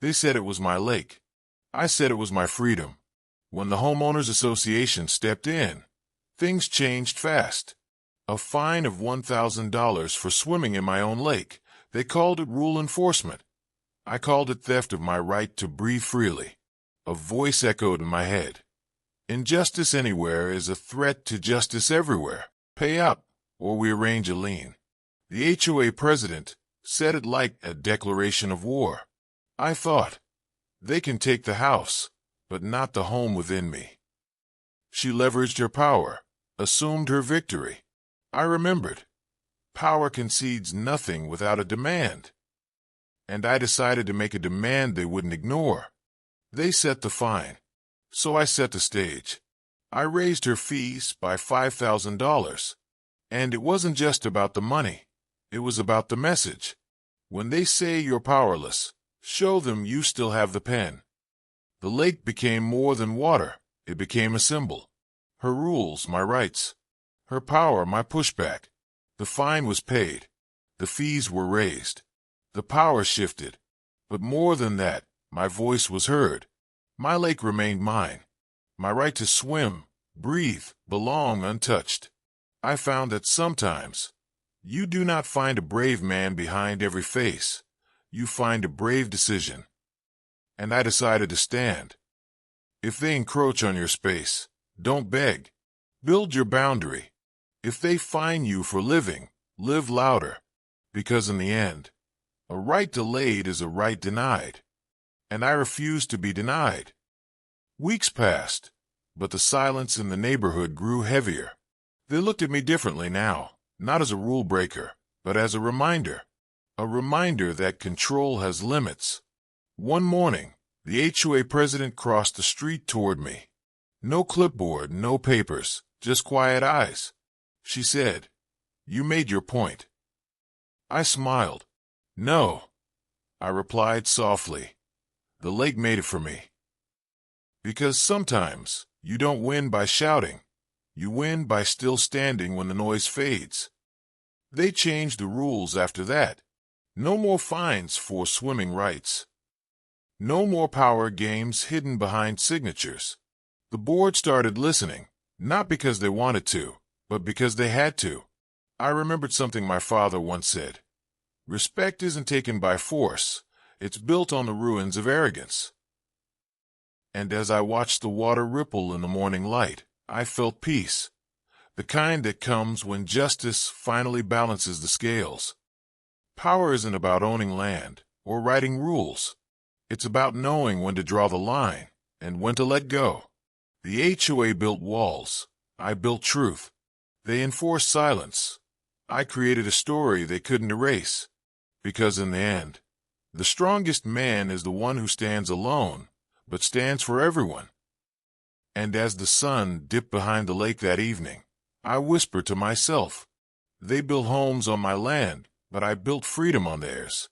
They said it was my lake. I said it was my freedom. When the homeowners association stepped in, things changed fast. A fine of $1,000 for swimming in my own lake. They called it rule enforcement. I called it theft of my right to breathe freely. A voice echoed in my head. Injustice anywhere is a threat to justice everywhere. Pay up, or we arrange a lien. The HOA president said it like a declaration of war. I thought, they can take the house, but not the home within me. She leveraged her power, assumed her victory. I remembered. Power concedes nothing without a demand. And I decided to make a demand they wouldn't ignore. They set the fine. So I set the stage. I raised her fees by $5,000. And it wasn't just about the money. It was about the message. When they say you're powerless, show them you still have the pen. The lake became more than water. It became a symbol. Her rules, my rights. Her power, my pushback. The fine was paid. The fees were raised. The power shifted. But more than that, my voice was heard. My lake remained mine. My right to swim, breathe, belong untouched. I found that sometimes you do not find a brave man behind every face. You find a brave decision. And I decided to stand. If they encroach on your space, don't beg. Build your boundary. If they fine you for living, live louder. Because in the end, a right delayed is a right denied. And I refused to be denied. Weeks passed, but the silence in the neighborhood grew heavier. They looked at me differently now, not as a rule breaker, but as a reminder. A reminder that control has limits. One morning, the HOA president crossed the street toward me. No clipboard, no papers, just quiet eyes. She said, "You made your point." I smiled. "No," I replied softly. "The lake made it for me." Because sometimes you don't win by shouting. You win by still standing when the noise fades. They changed the rules after that. No more fines for swimming rights. No more power games hidden behind signatures. The board started listening, not because they wanted to, but because they had to. I remembered something my father once said. Respect isn't taken by force. It's built on the ruins of arrogance. And as I watched the water ripple in the morning light, I felt peace. The kind that comes when justice finally balances the scales. Power isn't about owning land or writing rules. It's about knowing when to draw the line and when to let go. The HOA built walls. I built truth. They enforced silence. I created a story they couldn't erase. Because in the end, the strongest man is the one who stands alone, but stands for everyone. And as the sun dipped behind the lake that evening, I whispered to myself, they built homes on my land, but I built freedom on theirs.